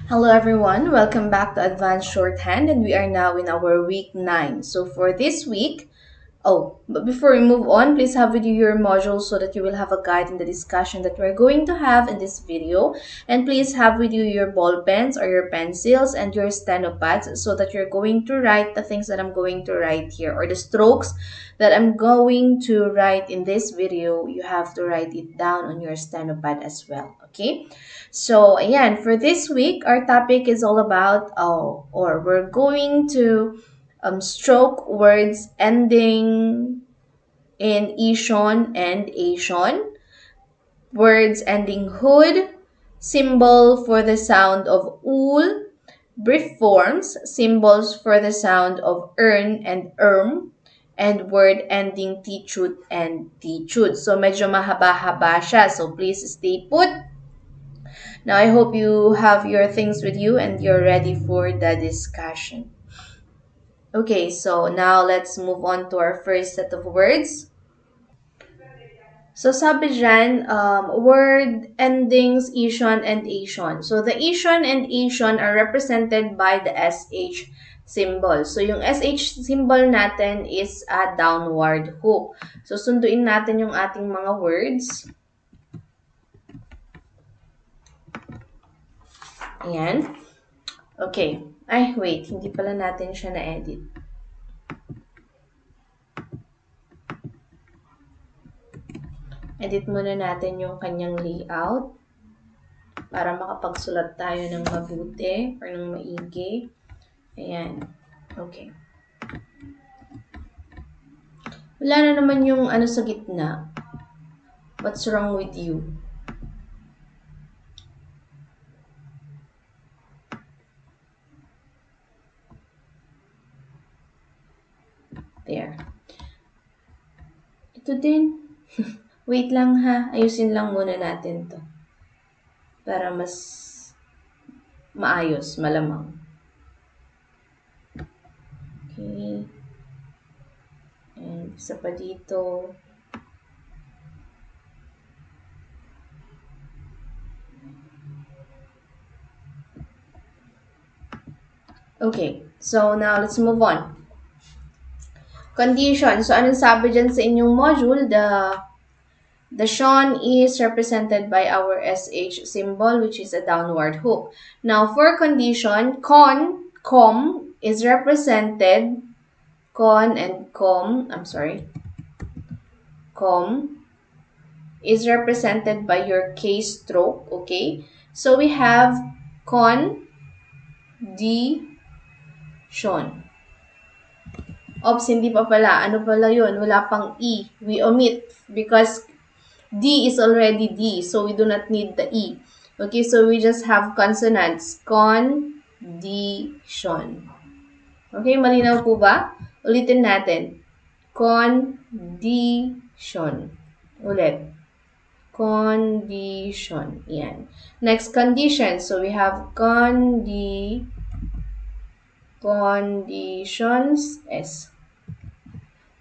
Hello everyone, welcome back to Advanced Shorthand, and we are now in our week 9. So for this week, but before we move on, please have with you your modules so that you will have a guide in the discussion that we're going to have in this video. And please have with you your ball pens or your pencils and your steno pads so that you're going to write the things that I'm going to write here, or the strokes that I'm going to write in this video. You have to write it down on your steno pad as well, okay? So again, for this week, our topic is all about, or we're going to stroke words ending in Ishon and Ashon, words ending hood, symbol for the sound of ul, brief forms, symbols for the sound of earn and and word ending tichut and tichut. So medyo mahaba-haba siya. So please stay put. Now I hope you have your things with you and you're ready for the discussion. Okay, so now let's move on to our first set of words. So sabi dyan, word endings Ishon and Ashon. So the Ishon and Ashon are represented by the SH symbol. So yung SH symbol natin is a downward hook. So sunduin natin yung ating mga words. Ayan. Okay. Ay, wait. Hindi pala natin siya na-edit. Edit muna natin yung kanyang layout para makapagsulat tayo ng mabuti or ng maigi. Ayan. Okay. Wala na naman yung ano sa gitna. What's wrong with you? There. Ito din. Wait lang ha. Ayusin lang muna natin to. Para mas maayos, malamang. Okay. And isa pa dito. Okay. So now let's move on. Condition. So anong sabi dyan sa inyong module? The Shon is represented by our SH symbol, which is a downward hook. Now, for condition, com is represented, com is represented by your K stroke, okay? So, we have Shon. Oops, hindi pa pala. Ano pala yun? Wala pang E. We omit because D is already D, so we do not need the E. Okay, so we just have consonants. Condition. Okay, malinaw po ba? Ulitin natin. Condition. Ulit. Condition. Yan. Next, condition. So we have conditions S.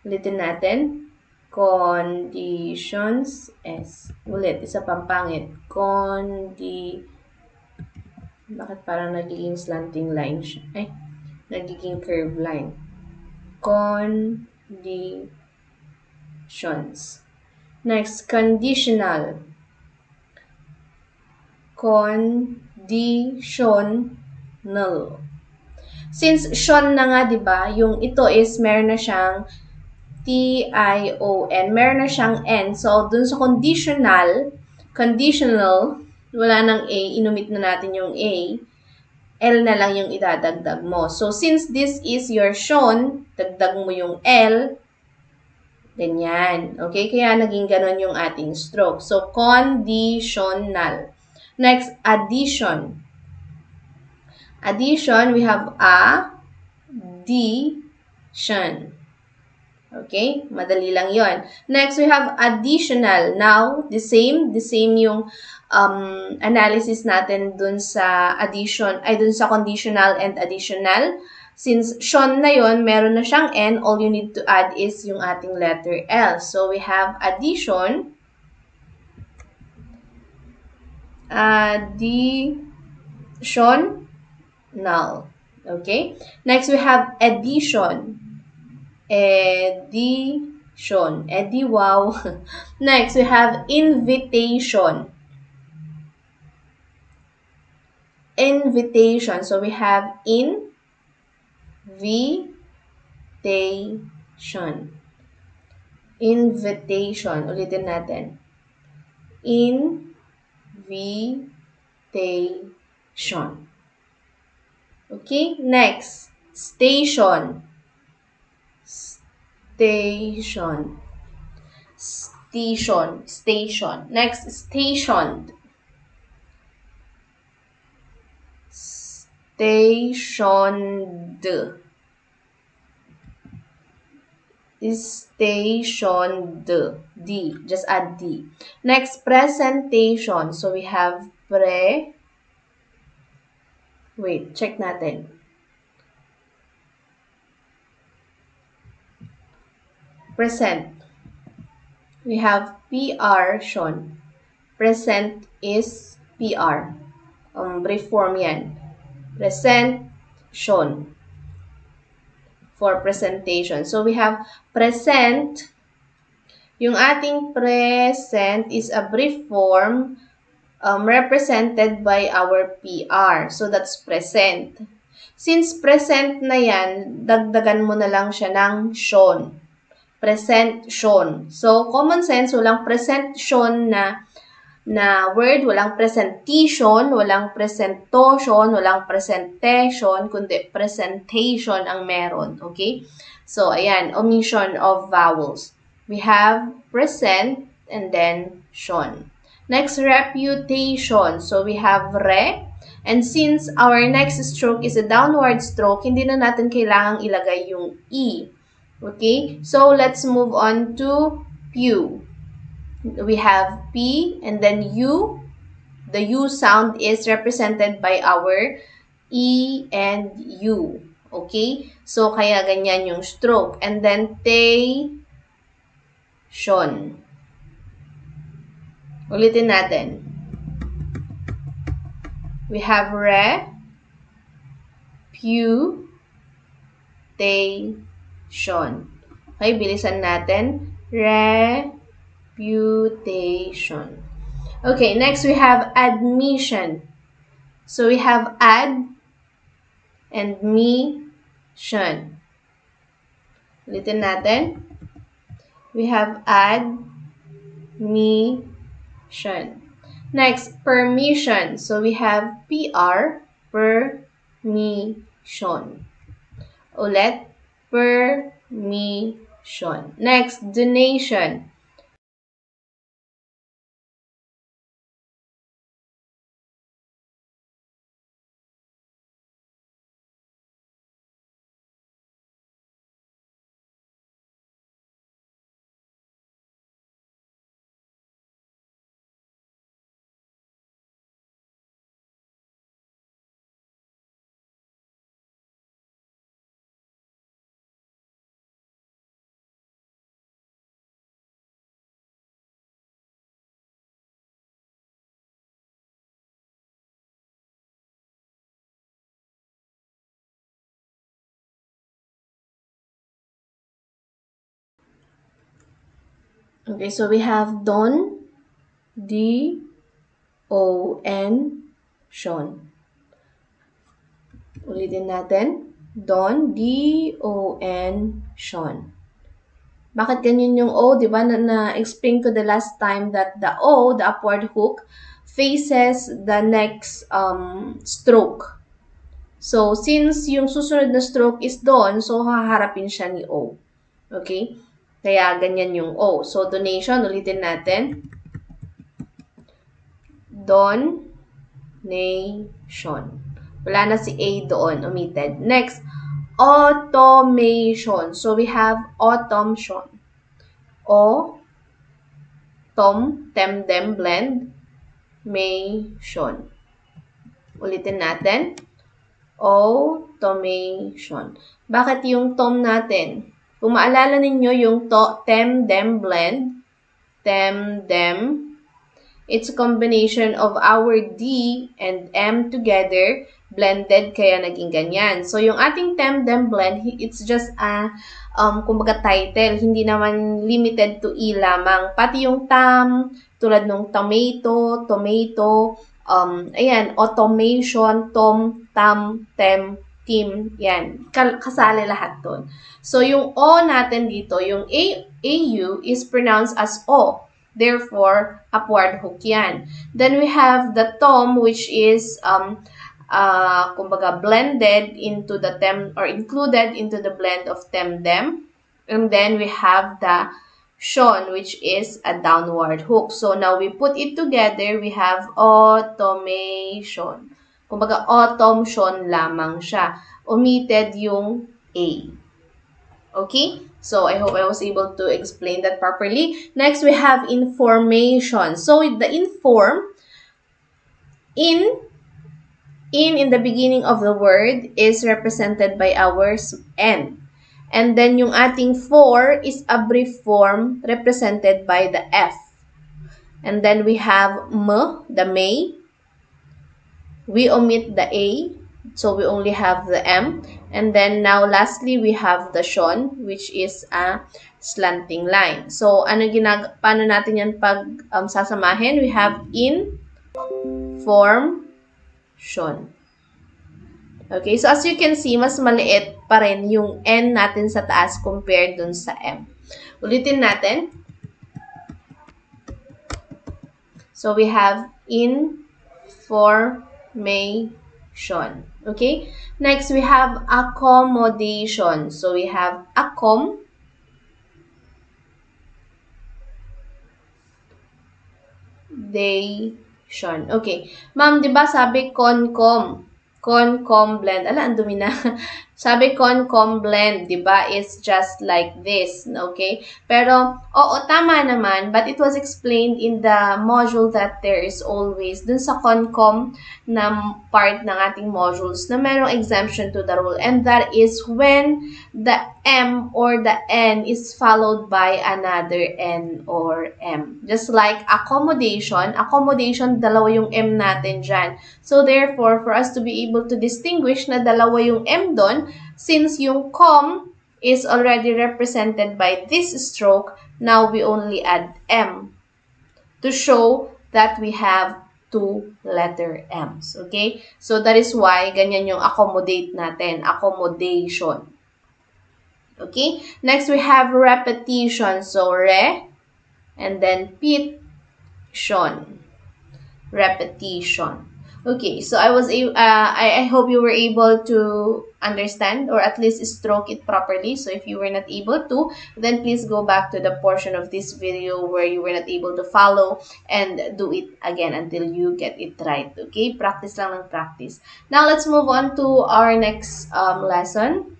Ulitin natin. Conditions S. Ulit, isa pang pangit. Bakit parang nagiging slanting line siya? Ay, nagiging curve line. Conditions. Next, conditional. Conditional. Since Shon na nga, di ba? Yung ito is meron na siyang T-I-O-N. Meron na siyang N. So, dun sa conditional, wala nang A. Inumit na natin yung A. L na lang yung idadagdag mo. So, since this is your Shon, dagdag mo yung L. Ganyan. Okay? Kaya naging ganon yung ating stroke. So, conditional. Next, addition. Addition, we have addition. Okay? Madali lang yon. Next, we have additional. Now, the same yung analysis natin dun sa addition, dun sa conditional and additional. Since Shon na yon, meron na siyang N, all you need to add is yung ating letter L. So, we have addition. Shon, null. Okay. Next, we have addition. Addition. Edi, wow. Next, we have invitation. Invitation. So, we have invitation. Invitation. Ulitin natin. Invitation. Okay? Next, station. Station. Station. Station. Next, stationed. Stationed. Stationed. D. Just add D. Next, presentation. So, we have wait, check natin. Present. We have PR shown. Present is PR. Brief form yan. Present shown for presentation. So, we have present. Yung ating present is a brief form represented by our PR. So, that's present. Since present na yan, dagdagan mo na lang siya ng shown. Present shown. So, common sense, walang present shown na word, walang presentation, walang presentation, walang presentation, kundi presentation ang meron. Okay? So, ayan, omission of vowels. We have present and then shown. Next, reputation. So, we have re. And since our next stroke is a downward stroke, hindi na natin kailangang ilagay yung E. Okay? So, let's move on to pew. We have P and then U. The U sound is represented by our E and U. Okay? So, kaya ganyan yung stroke. And then, tation. Ulitin natin. We have re, pew, tation. Okay, bilisan natin. Reputation. Okay, next we have admission. So we have add and mission. Ulitin natin. We have add, mission. Next, permission. So we have PR, permission. Ulit, permission. Next, donation. Okay, so we have don, D-O-N, Sean. Ulitin natin. Don, D-O-N, Sean. Bakit ganyan yung O? Diba na-explain ko the last time that the O, the upward hook, faces the next stroke. So, since yung susunod na stroke is don, so haharapin siya ni O. Okay? Kaya ganyan yung O. So, donation, ulitin natin. Donation. Wala na si A doon, omitted. Next, automation. So, we have automation. O, tom, tem, dem, blend, mation. Ulitin natin. Automation. Bakit yung tom natin? Kung maalala ninyo yung tem, dem, blend, tem, dem, It's a combination of our D and M together, blended, kaya naging ganyan. So, yung ating tem-dem blend, it's just a, kumbaga title. Hindi naman limited to E lamang. Pati yung tam, tulad nung tomato, tomato, ayan, automation, tom, tam, tem, team, yan. Kasali lahat doon. So, yung O natin dito, yung AU is pronounced as O. Therefore, upward hook yan. Then we have the tom, which is, kumbaga, blended into the tem, or included into the blend of tem-dem. And then we have the shon, which is a downward hook. So now we put it together, we have automation. Kumbaga, automation lamang siya. Omitted yung A. Okay? So, I hope I was able to explain that properly. Next, we have information. So, the inform, in the beginning of the word is represented by our N. And then, yung ating for is a brief form represented by the F. And then, we have the may. We omit the A. So, we only have the M. And then, now, lastly, we have the shon, which is a slanting line. So, paano natin yan pag sasamahin? We have in, form, shon. Okay, so as you can see, mas maliit pa rin yung N natin sa taas compared dun sa M. Ulitin natin. So, we have in, formation. Okay? Next, we have accommodation. So, we have accommodation. Okay. Ma'am, di ba sabi concom? Concom blend. Ala, ang dumi na. Sabi concom blend, di ba, is just like this. Okay? Pero, oo, tama naman. But it was explained in the module that there is always, dun sa concom na part ng ating modules, na merong exemption to the rule. And that is when the M or the N is followed by another N or M. Just like accommodation, dalawa yung M natin dyan. So, therefore, for us to be able to distinguish na dalawa yung M doon, since yung com is already represented by this stroke, now we only add M to show that we have two letter M's. Okay? So, that is why ganyan yung accommodate natin. Accommodation. Okay? Next, we have repetition. So, and then pit-shon. Repetition. Okay, so I hope you were able to understand or at least stroke it properly. So if you were not able to, then please go back to the portion of this video where you were not able to follow and do it again until you get it right. Okay, practice lang ng practice. Now let's move on to our next lesson.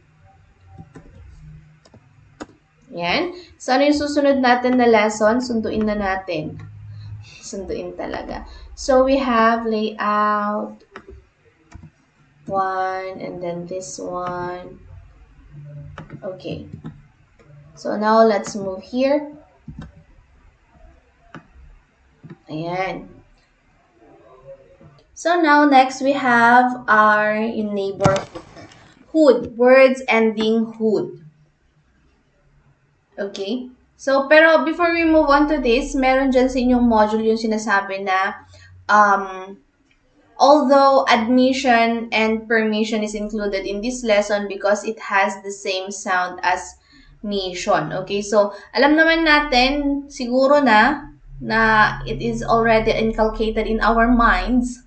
Yan. So ano yung susunod natin na lesson? Sunduin na natin. Sunduin talaga. So, we have layout, one, and then this one. Okay. So, now, let's move here. Ayan. So, now, next, we have our neighborhood. Words ending hood. Okay? So, pero before we move on to this, meron dyan sa inyong module yung sinasabi na although admission and permission is included in this lesson because it has the same sound as mission. Okay, so alam naman natin siguro na it is already inculcated in our minds,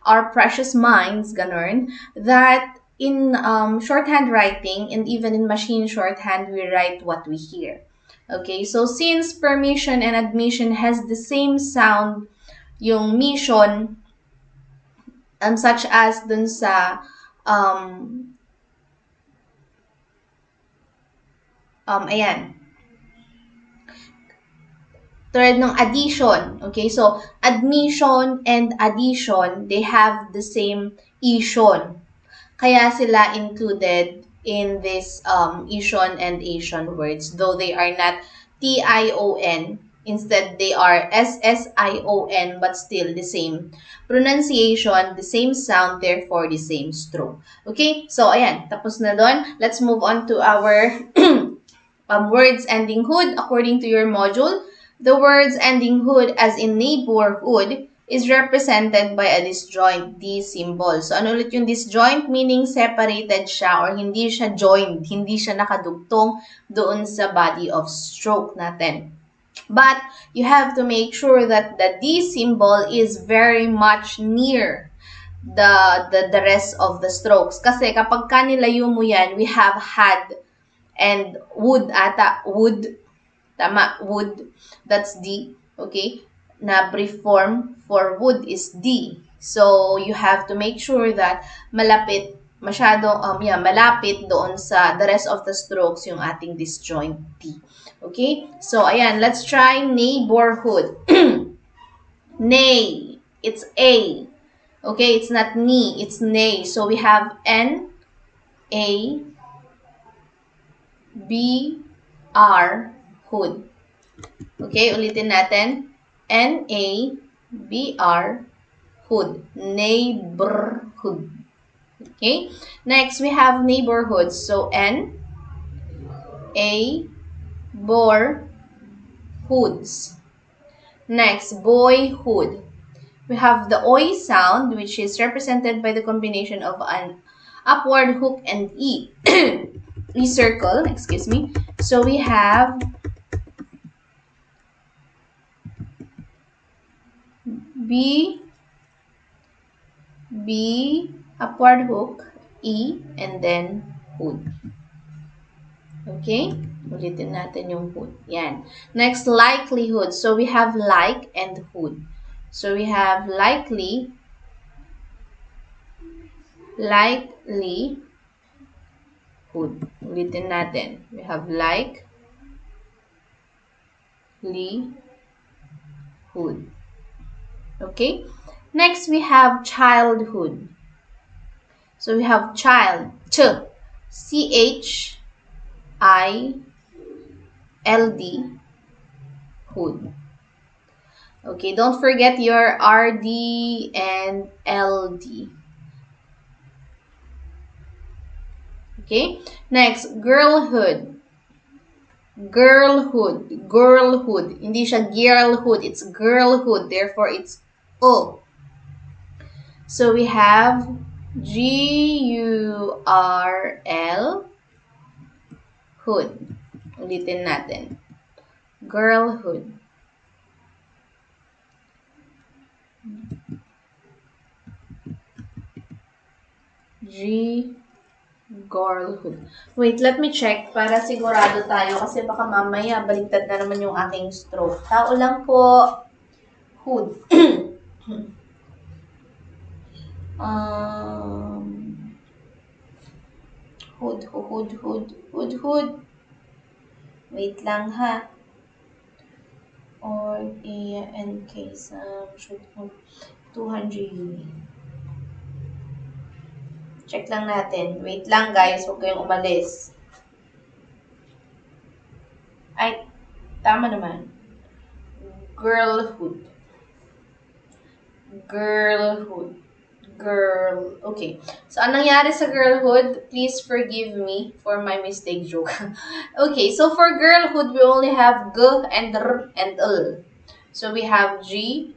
our precious minds, ganun, that in shorthand writing and even in machine shorthand, we write what we hear. Okay, so since permission and admission has the same sound, yung mission, such as dun sa ayan, third ng addition. Okay, so admission and addition, they have the same ision. Kaya sila included in this ision and Asian words, though they are not Tion Instead, they are S-S-I-O-N, but still the same pronunciation, the same sound, therefore the same stroke. Okay? So, ayan. Tapos na doon. Let's move on to our words ending hood according to your module. The words ending hood as in neighborhood is represented by a disjoint D symbol. So, ano ulit yung disjoint? Meaning separated siya or hindi siya joined, hindi siya nakadugtong doon sa body of stroke natin. But you have to make sure that the D symbol is very much near the rest of the strokes. Kasi kapag kanilayo mo yan, we have had and would ata, would, tama, would, that's D, okay? Na brief form for would is D. So, you have to make sure that malapit, malapit doon sa the rest of the strokes yung ating disjoint D. Okay? So, ayan, let's try neighborhood. Nay, it's A. Okay, it's not ni, it's nay. So, we have N, A, B, R, hood. Okay, ulitin natin. N-A-B-R, hood. Neighborhood. Okay, next we have neighborhoods. So, N, A, bor, hoods. Next, boyhood. We have the oi sound, which is represented by the combination of an upward hook and E. E-circle, excuse me. So, we have B, upward hook, E, and then hood. Okay? Ulitin natin yung hood. Yan. Next, likelihood. So, we have like and hood. So, we have likely, hood. Ulitin natin. We have like, hood. Okay? Next, we have childhood. So, we have child, C-H-I-L-D, hood. Okay, don't forget your RD and LD. Okay, next, girlhood. Girlhood. Hindi siya girlhood, it's girlhood. Therefore, it's O. So, we have G-U-R-L, hood. Ulitin natin. Girlhood. Girlhood. Wait, let me check para sigurado tayo kasi baka mamaya baliktad na naman yung aking stroke. Tao lang po. Hood. Hood. Wait lang ha. Or A-N case. Should 200. Check lang natin. Wait lang guys, huwag kayong umalis. Ay, tama naman. Girlhood. Okay. So, anong nangyari sa girlhood? Please forgive me for my mistake joke. Okay, so for girlhood, we only have G and R and L. So, we have G,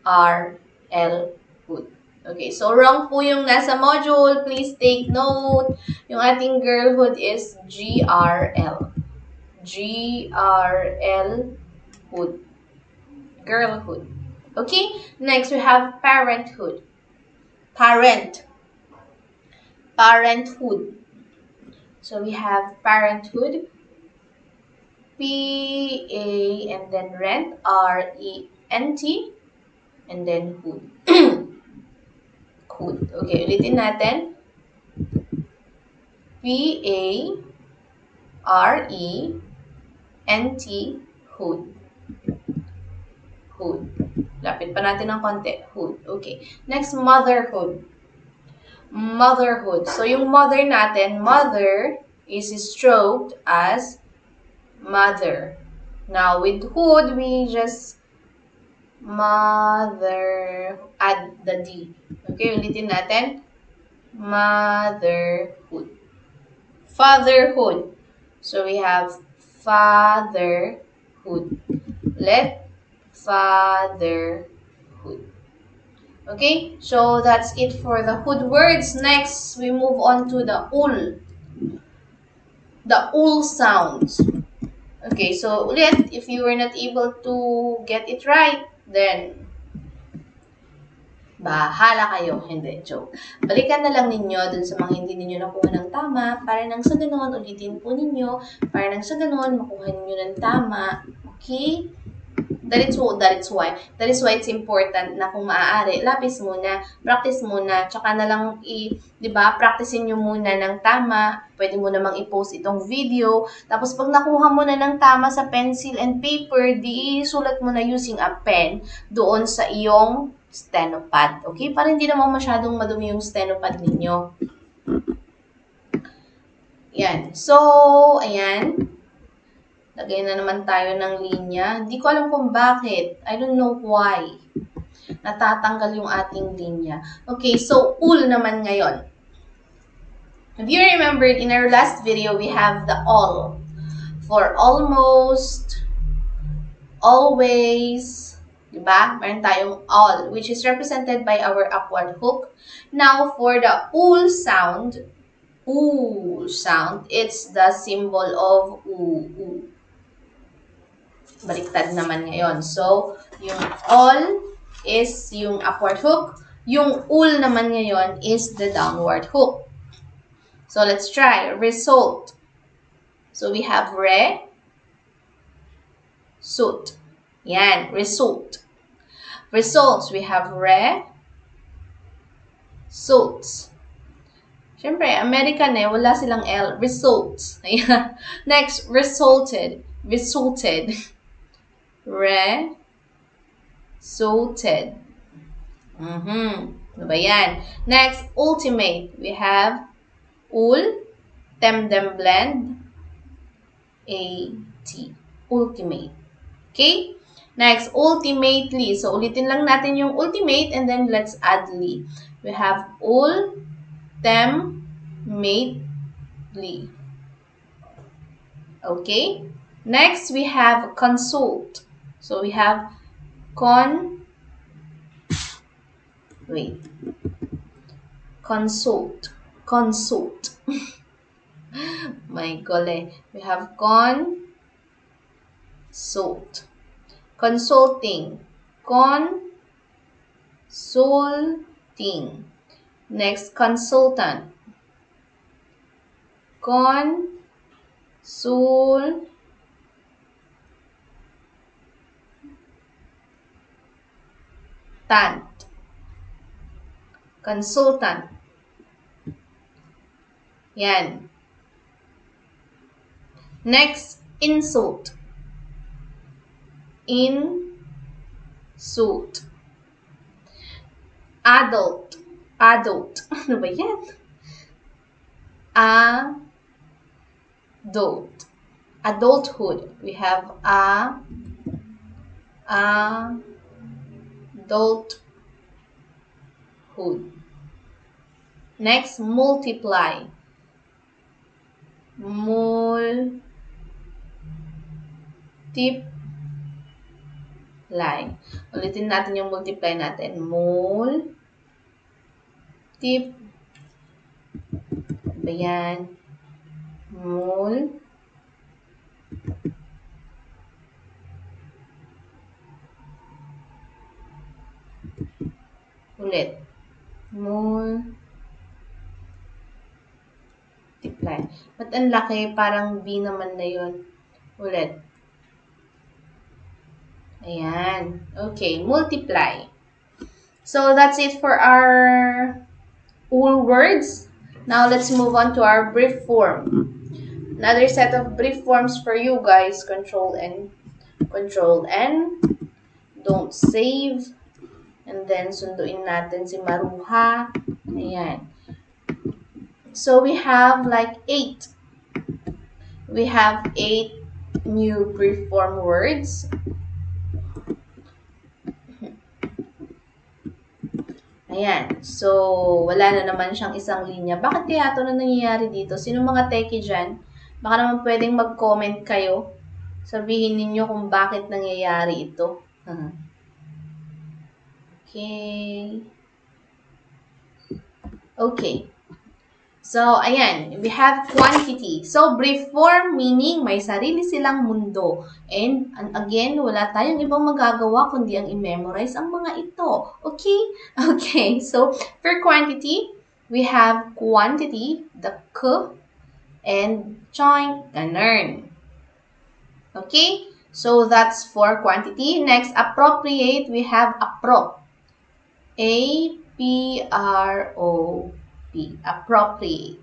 R, L, hood. Okay, so wrong po yung nasa module. Please take note. Yung ating girlhood is G-R-L. G-R-L, hood. Girlhood. Okay, next we have parenthood. Parenthood. So we have parenthood. P-A and then rent, R-E-N-T, and then hood. Hood. Okay, ulitin natin. P-A-R-E-N-T, hood. Hood. Lapit pa natin ng konti. Hood. Okay. Next, motherhood. Motherhood. So, yung mother natin, mother is stroked as mother. Now, with hood, we just mother, add the D. Okay, ulitin natin. Motherhood. Fatherhood. So, we have fatherhood. Let fatherhood. Okay, so that's it for the hood words. Next, we move on to the ul. The ul sounds. Okay, so ulit, if you were not able to get it right, then bahala kayo. Hindi, joke. Balikan na lang ninyo dun sa mga hindi ninyo nakuha ng tama para nang sa ganon, ulitin po ninyo para nang sa ganon, makuha ninyo ng tama. Okay? That is why it's important na kung maaari, lapis muna, practice muna, tsaka na lang di ba, practicein nyo muna ng tama, pwede mo namang i-post itong video, tapos pag nakuha mo na ng tama sa pencil and paper, di sulat mo na using a pen doon sa iyong stenopad, okay? Para hindi naman masyadong madumi yung stenopad ninyo. Yan. So, ayan. Lagay na naman tayo ng linya. Hindi ko alam kung bakit. I don't know why. Natatanggal yung ating linya. Okay, so ul naman ngayon. If you remembered, in our last video, we have the all. For almost, always, diba? Meron tayong all, which is represented by our upward hook. Now, for the ul sound, it's the symbol of u. Baliktad naman ngayon. So, yung all is yung upward hook. Yung ul naman ngayon is the downward hook. So, let's try. Result. So, we have re, suit. Yan, result. Results, we have re, suits. Siyempre, American wala silang L. Results. Ayan. Next, resulted. Resulted. Resulted. Ano ba yan? Next, ultimate. We have ul, dem blend, at. Ultimate. Okay? Next, ultimately. So, ulitin lang natin yung ultimate and then let's add li. We have ultimately. Okay? Next, we have consult. So, we have consult. My golly. We have consult. Consulting. Consulting. Next, consultant. Consultant. Consultant. Yan. Next, insult. Insult. Adult. Ano ba yan? Adult. Adulthood. We have adulthood. Next, multiply. Multiply. Ulitin natin yung multiply natin. Ba yan? Ulit. Multiply. Ba't ang laki? Parang B naman na yun. Ulit. Ayan. Okay. Multiply. So, that's it for our ul words. Now, let's move on to our brief form. Another set of brief forms for you guys. Control N. Don't save. And then, sunduin natin si Maruha. Ayan. So, we have like 8. We have 8 new brief form words. Ayan. So, wala na naman siyang isang linya. Bakit kaya ito na nangyayari dito? Sino mga techie dyan? Baka naman pwedeng mag-comment kayo. Sabihin ninyo kung bakit nangyayari ito. Okay. Okay. So, ayan, we have quantity. So, brief form meaning may sarili silang mundo. And again, wala tayong ibang magagawa kundi ang i-memorize ang mga ito. Okay? Okay. So, for quantity, we have quantity, the k, and joint, ganun. Okay? So, that's for quantity. Next, appropriate, we have approp. A-P-R-O-P. Appropriate.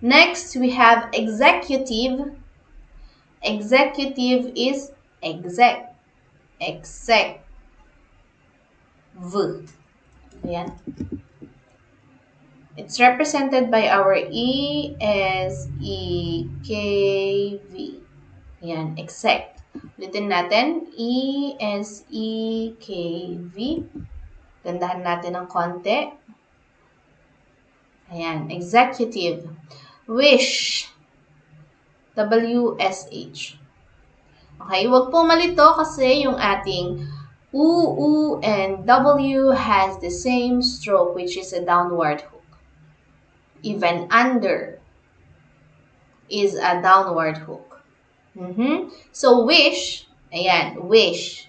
Next, we have executive. Executive is exec. Exec. V. Ayan. It's represented by our E, S, E, K, V. Ayan, exec. Ulitin natin. E, S, E, K, V. Gandahan natin ng konti. Ayan, executive. Wish. W-S-H. Okay, huwag po malito kasi yung ating U, and W has the same stroke, which is a downward hook. Even under is a downward hook. So, wish, ayan, wish.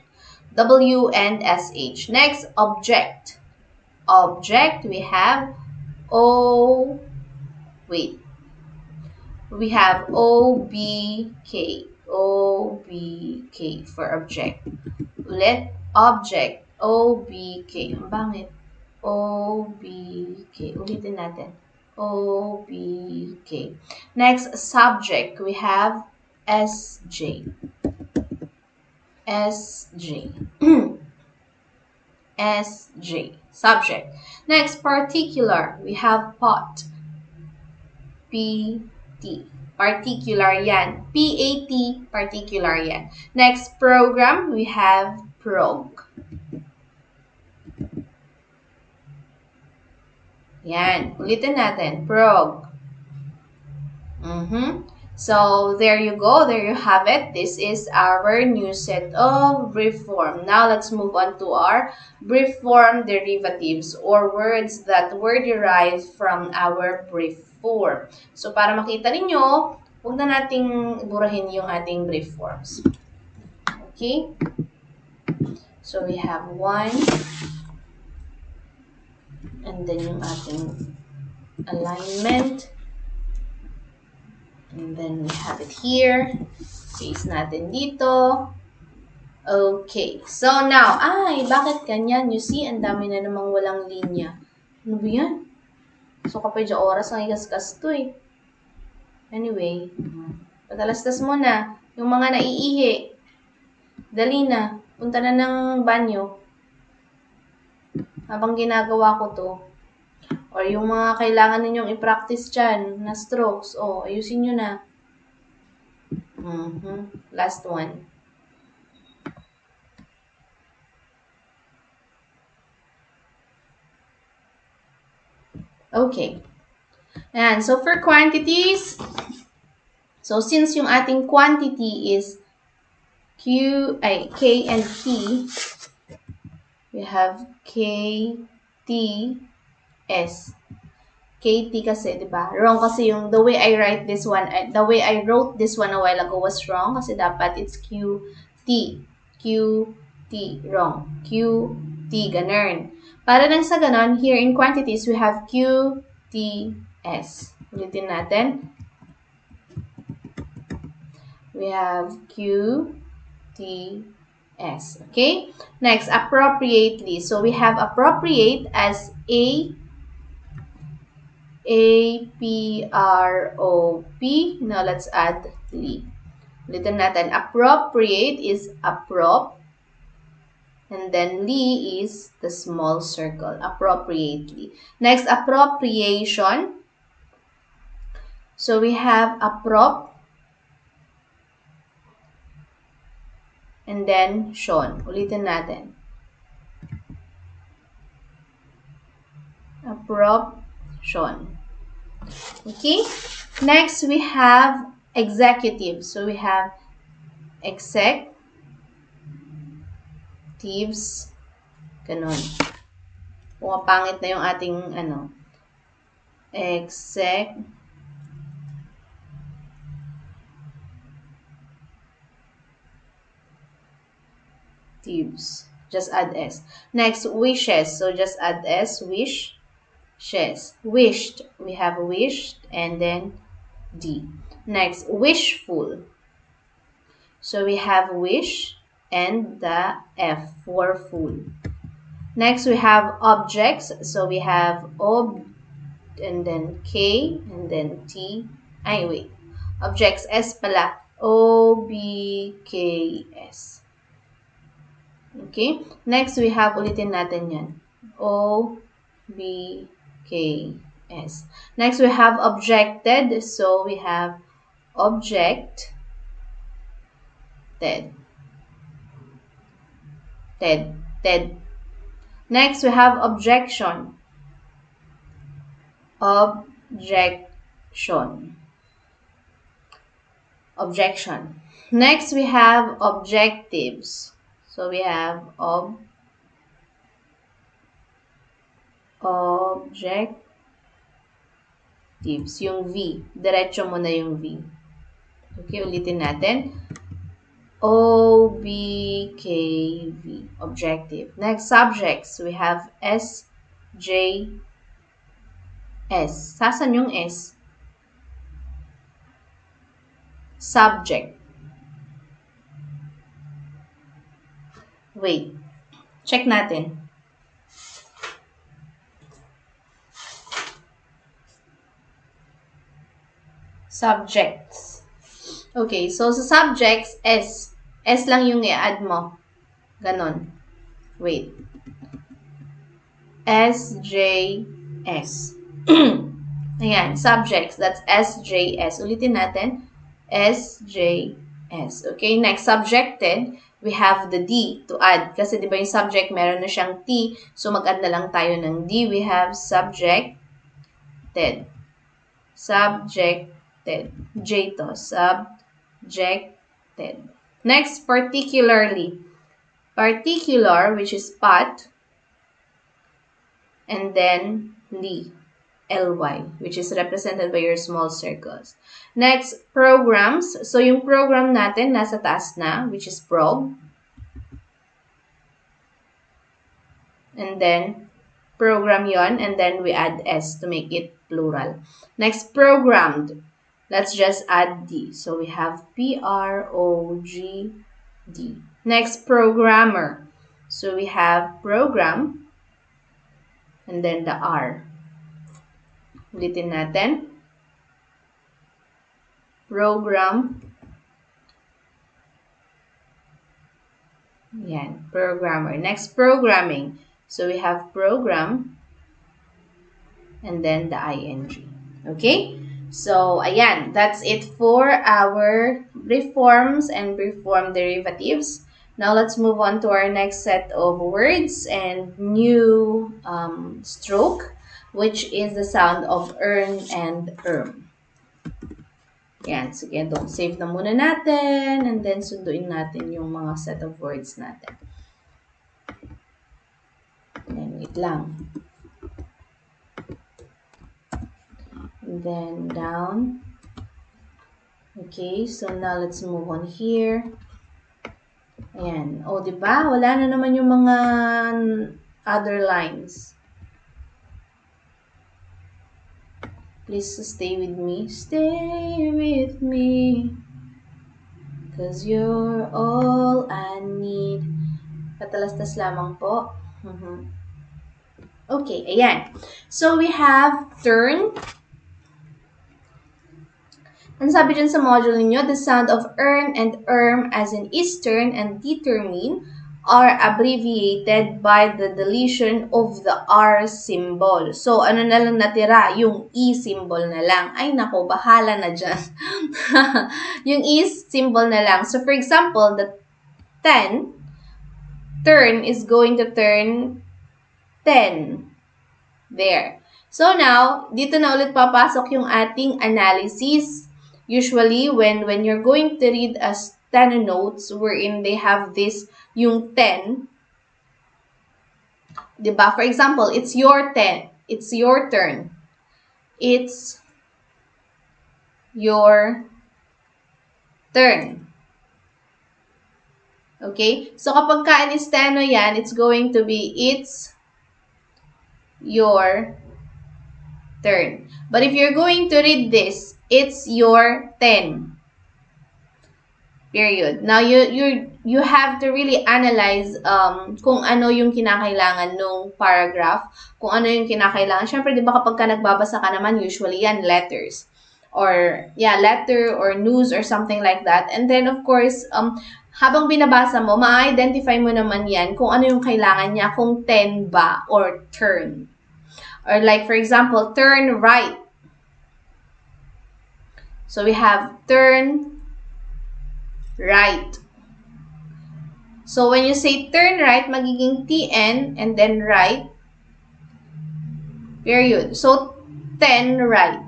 W and S-H. Next, object. Object, we have O, wait. We have O-B-K. O-B-K for object. Ulit, object. O-B-K. Ang bangit. O-B-K. Ulitin natin. O-B-K. Next, subject. We have S-J. S-J. S-J. Subject. Next, particular. We have pot. P-T. Particular yan. P-A-T. Particular yan. Next, program. We have prog. Yan. Ulitin natin. Prog. So, there you go. There you have it. This is our new set of brief form. Now, let's move on to our brief form derivatives or words that were derived from our brief form. So, para makita ninyo, huwag na nating burahin yung ating brief forms. Okay? So, we have one. And then yung ating alignment. And then we have it here. Paste natin dito. Okay. So now, bakit ganyan? You see, ang dami na namang walang linya. Ano ba yan? So kapag dyan oras, ang igasgas to eh. Anyway, patalastas mo na. Yung mga naiihi. Dali na. Punta na ng banyo. Habang ginagawa ko to. Or yung mga kailangan ninyong i-practice dyan na strokes. Ayusin nyo na. Last one. Okay. Ayan. So, for quantities, so since yung ating quantity is K and T, we have K, T, S. KT kasi, di ba? Wrong kasi yung the way I write this one, the way I wrote this one a while ago was wrong kasi dapat it's QT. QT. Wrong. QT. Ganun. Para lang sa ganun, here in quantities, we have QTS. Ulitin natin. We have QTS. Okay? Next, appropriately. So, we have appropriate as A-P-R-O-P. Now, let's add ly. Ulitin natin. Appropriate is approp. And then, ly is the small circle. Appropriately. Next, appropriation. So, we have approp. and then Sean. Ulitin natin. Approbation. Okay? Next, we have executive. So, we have executives. Ganon. Pumapangit na yung ating, executives. Just add S. Next, wishes. So, just add S. Wishes. Wished. We have wished and then D. Next, wishful. So, we have wish and the F for full. Next, we have objects. So, we have ob and then K and then T. Ay, wait. Objects, S pala. O-B-K-S. Okay? Next, we have ulitin natin yan. O-B-K-S. Next, we have objected. So, we have object Ted. Next, we have objection. Objection. Next, we have objectives. So, we have objectives. Yung V. Diretso mo na yung V. Okay, ulitin natin. O-B-K-V. Objective. Next, subjects. We have S-J-S. Sasan yung S? Subject. Wait. Check natin. Subjects. Okay, so sa subjects, S. S lang yung i-add mo. Ganon. Wait. S-J-S. Ayan, subjects. That's S-J-S. Ulitin natin. S-J-S. Okay, next, subjected. We have the D to add. Kasi di ba yung subject, meron na siyang T. So, mag-add na lang tayo ng D. We have subjected. Subjected. J to. Subjected. Next, particularly. Particular, which is pat. And then, L-Y, which is represented by your small circles. Next, programs. So, yung program natin, nasa taas na, which is prog. And then, program yon, and then we add S to make it plural. Next, programmed. Let's just add D. So, we have P-R-O-G-D. Next, programmer. So, we have program, and then the R. Ulitin natin. Program. Yan, programmer. Next, programming. So, we have program and then the ing. Okay? So, ayan. That's it for our brief forms and brief form derivatives. Now, let's move on to our next set of words and new stroke, which is the sound of earn and earn. Yan. Sige, don't save na muna natin and then sunduin natin yung mga set of words natin. And wait lang. And then down. Okay, so now let's move on here. Ayan. O, diba? Wala na naman yung mga other lines. Please stay with me. Stay with me. 'Cause you're all I need. Patalastas lamang po. Okay, ayan. So, we have turn. Ang sabi dyan sa module ninyo, the sound of earn and erm as in eastern and determine are abbreviated by the deletion of the R symbol. So, ano na lang natira? Yung E symbol na lang. Ay, nako, bahala na dyan. Yung E symbol na lang. So, for example, the 10, turn is going to turn 10. There. So now, dito na ulit papasok yung ating analysis. Usually, when you're going to read a steno notes wherein they have this, yung 10, diba? For example, it's your 10. It's your turn. It's your turn. Okay? So, kapag ka-steno yan, it's going to be, it's your turn. But if you're going to read this, it's your 10. Period. Now, you have to really analyze kung ano yung kinakailangan nung paragraph, kung ano yung kinakailangan. Siyempre, di ba kapag ka nagbabasa ka naman, usually yan, letters. Or, yeah, letter or news or something like that. And then, of course, habang binabasa mo, ma-identify mo naman yan kung ano yung kailangan niya, kung 10 ba or turn. Or like, for example, turn right. So, we have turn right. So, when you say turn right, magiging TN and then right. Period. So, 10 right.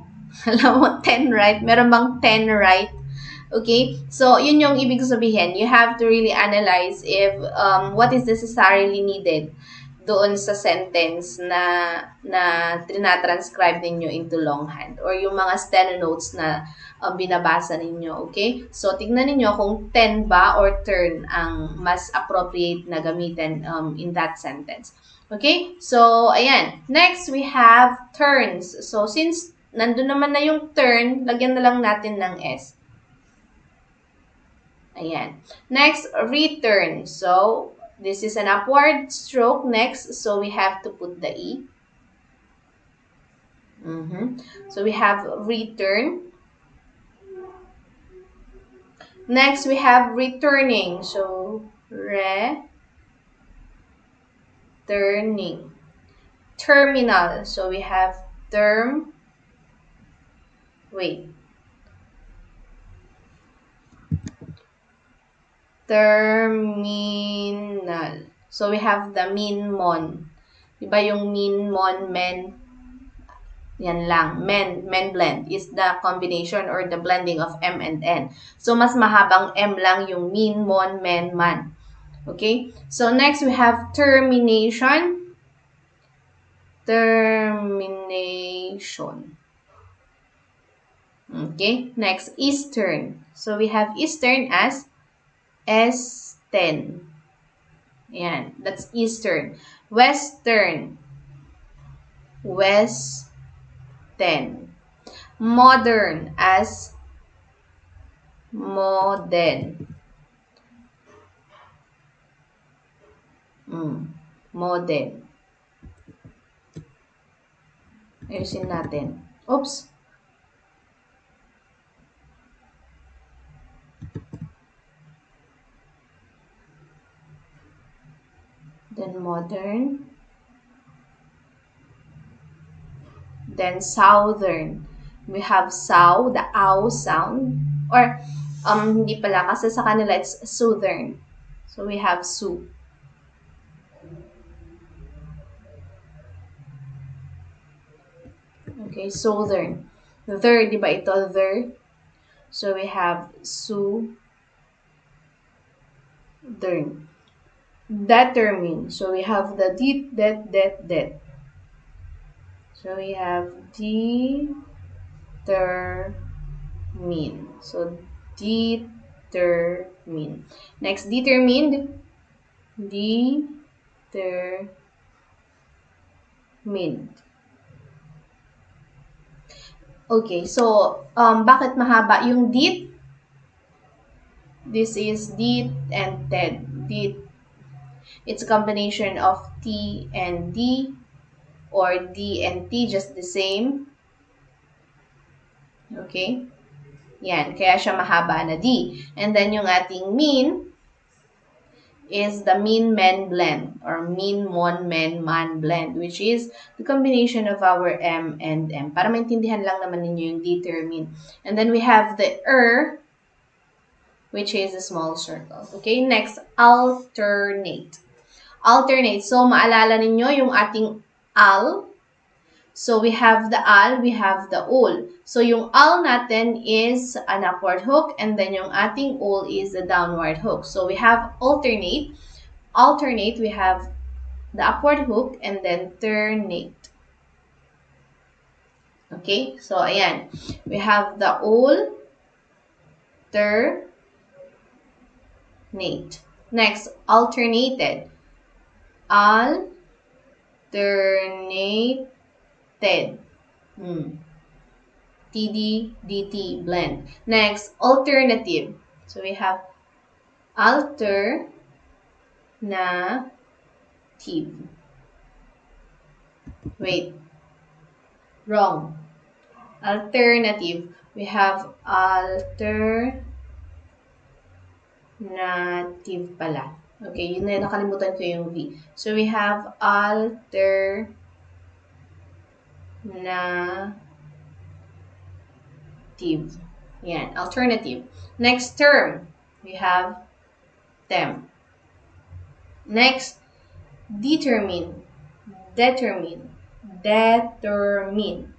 Alam mo, 10 right? Meron bang 10 right? Okay? So, yun yung ibig sabihin. You have to really analyze if what is necessarily needed doon sa sentence na trinatranscribe ninyo into longhand or yung mga steno notes na binabasa ninyo, okay? So, tignan ninyo kung 10 ba or turn ang mas appropriate na gamitin in that sentence. Okay? So, ayan. Next, we have turns. So, since nandun naman na yung turn, lagyan na lang natin ng S. Ayan. Next, return. So, this is an upward stroke. Next, so we have to put the E. So, we have return. Next, we have returning. So, turning. Terminal. So, we have terminal. So, we have the min, mon. Diba yung min, mon, men? Yan lang. Men blend is the combination or the blending of M and N. So, mas mahabang M lang yung min, mon, men, man. Okay? So, next we have termination. Termination. Okay? Next, eastern. So, we have eastern as S10. Yan. That's eastern. Western. Western. Modern as modern. Modern. Ayusin natin. Oops. Then modern. Then southern. We have sow, the ow sound. Or, hindi pala, kasi sa kanila it's southern. So, we have su. Okay, southern. There, di ba ito, there? So, we have su. Dern. Determine. So, we have the det. So, we have determine. So, determine. Next, determined. Determined. Okay, so, bakit mahaba yung det? This is det and ted. Det. It's a combination of T and D or D and T, just the same. Okay? Yan. Kaya siya mahaba na D. And then yung ating mean is the mean men blend or mean mon men man blend, which is the combination of our M and M. Para maintindihan lang naman ninyo yung determine. And then we have the which is a small circle. Okay, next, alternate. Alternate. So, maalala ninyo yung ating al. So, we have the al, we have the ul. So, yung al natin is an upward hook, and then yung ating ul is a downward hook. So, we have alternate. Alternate, we have the upward hook, and then ternate. Okay, so ayan. We have the ul, ternate. Next, alternated. Alternated. TD, DT, blend. Next, alternative. So we have alternative. Wait. Wrong. Alternative. We have alternative pala. Okay, yun na, nakalimutan ko yung V. So we have alternative. Yan, alternative. Next term, we have them. Next, determine. Determine. Determine.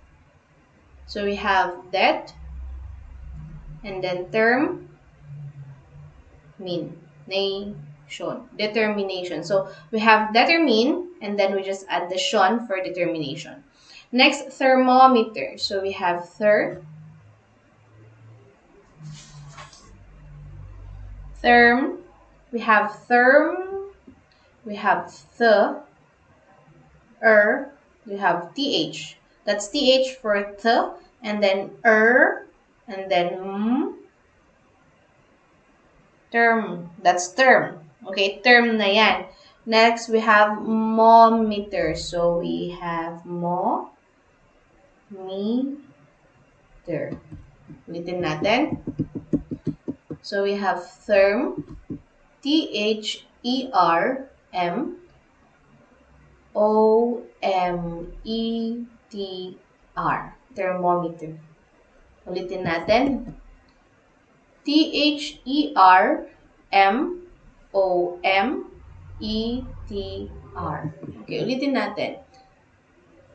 So we have det, and then term, nation. Determination. So we have determine, and then we just add the shon for determination. Next, thermometer. So we have therm, we have therm, we have we have th. That's th for th, and then and then term. That's term. Okay, term na yan. Next, we have meter. So we have meter. Ulitin natin. So we have therm, THERM, OMETR, thermometer. Ulitin natin. THERMOMETR. Okay, ulitin natin.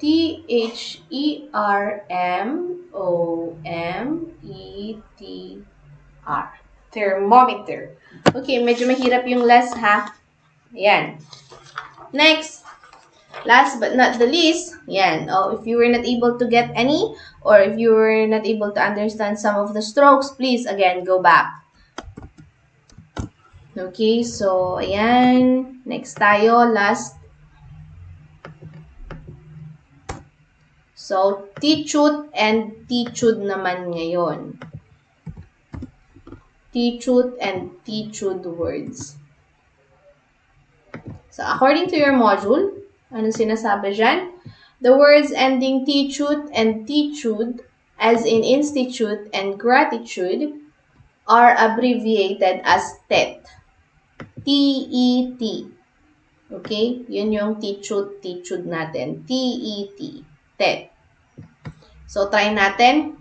THERMOMETR. Thermometer. Okay, medyo mahirap yung last ha. Ayan. Next, last but not the least, yan. Oh, if you were not able to get any, or if you were not able to understand some of the strokes, please, again, go back. Okay, so, ayan. Next tayo, last. So, teachute and teachud naman ngayon. Teachute and teachud words. So, according to your module, anong sinasabi dyan? The words ending teachute and teachud, as in institute and gratitude, are abbreviated as TET. T-E-T. Okay? Yun yung teachute, teachud natin. T-E-T. TET. So, try natin.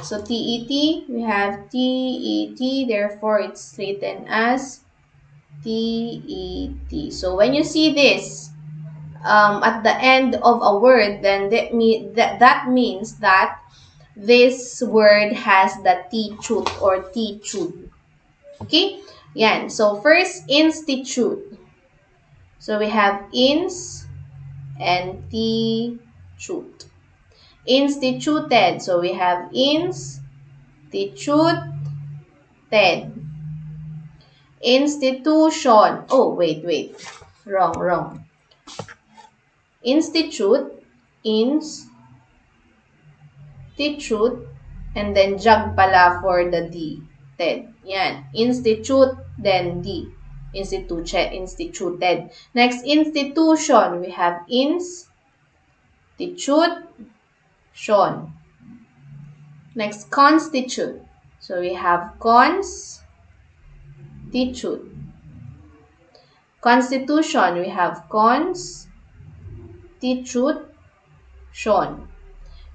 So, T-E-T, we have T-E-T, therefore, it's written as T-E-T. So, when you see this at the end of a word, then that means that this word has the teachute or teachud. Okay? Yan. So, first, institute. So, we have ins and teachute. Instituted. So, we have ins, teachute, ted. Institution. Oh, wait. Wrong. Institute, institute, and then jag pala for the D. Ted. Yan. Institute, then D. Instituted. Next, institution. We have institution. Next, constitute. So, we have constitute. Constitution, we have constitution.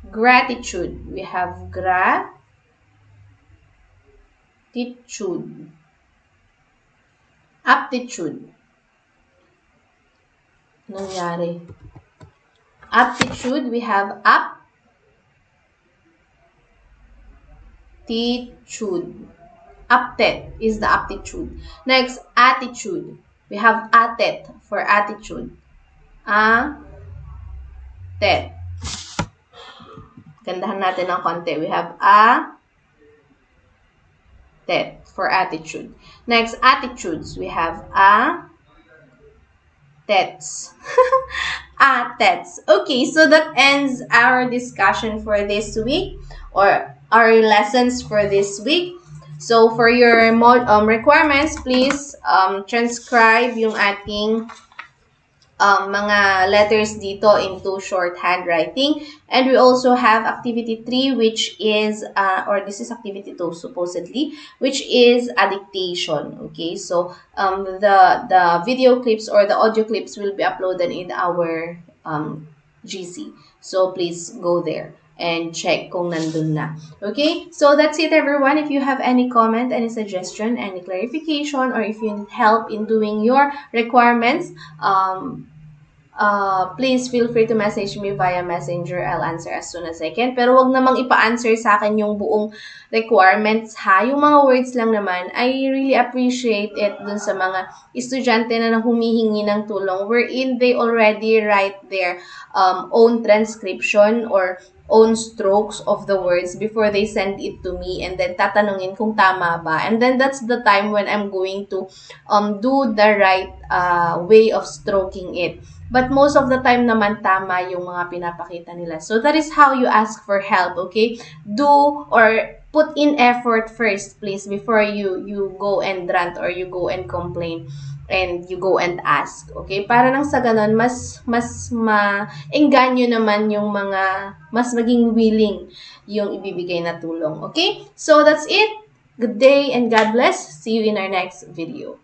Gratitude, we have gratitude. Aptitude. Aptitude. Nangyari. Aptitude, we have aptitude. Aptet is the aptitude. Next, attitude. We have atet for attitude. Atet. Gandahan natin ng konti. We have atet for attitude. Next, attitudes. We have atets. Atets. Okay, so that ends our discussion for this week, or our lessons for this week. So for your requirements, please transcribe yung ating mga letters dito into shorthand writing. And we also have activity 3, which is, or this is activity 2 supposedly, which is a dictation. Okay, so the video clips or the audio clips will be uploaded in our GC. So please go there and check kung nandun na. Okay? So that's it, everyone. If you have any comment, any suggestion, any clarification, or if you need help in doing your requirements, please feel free to message me via Messenger. I'll answer as soon as I can. Pero wag namang ipa-answer sa akin yung buong requirements, ha? Yung mga words lang naman. I really appreciate it dun sa mga estudyante na humihingi ng tulong, wherein they already write their own transcription or own strokes of the words before they send it to me, and then tatanungin kung tama ba. And then that's the time when I'm going to do the right way of stroking it. But most of the time naman tama yung mga pinapakita nila. So that is how you ask for help, okay? Do or put in effort first, please, before you go and rant or you go and complain and you go and ask, okay? Para nang sa ganon, mas ma-engganyo naman yung mga, mas maging willing yung ibibigay na tulong, okay? So that's it. Good day and God bless. See you in our next video.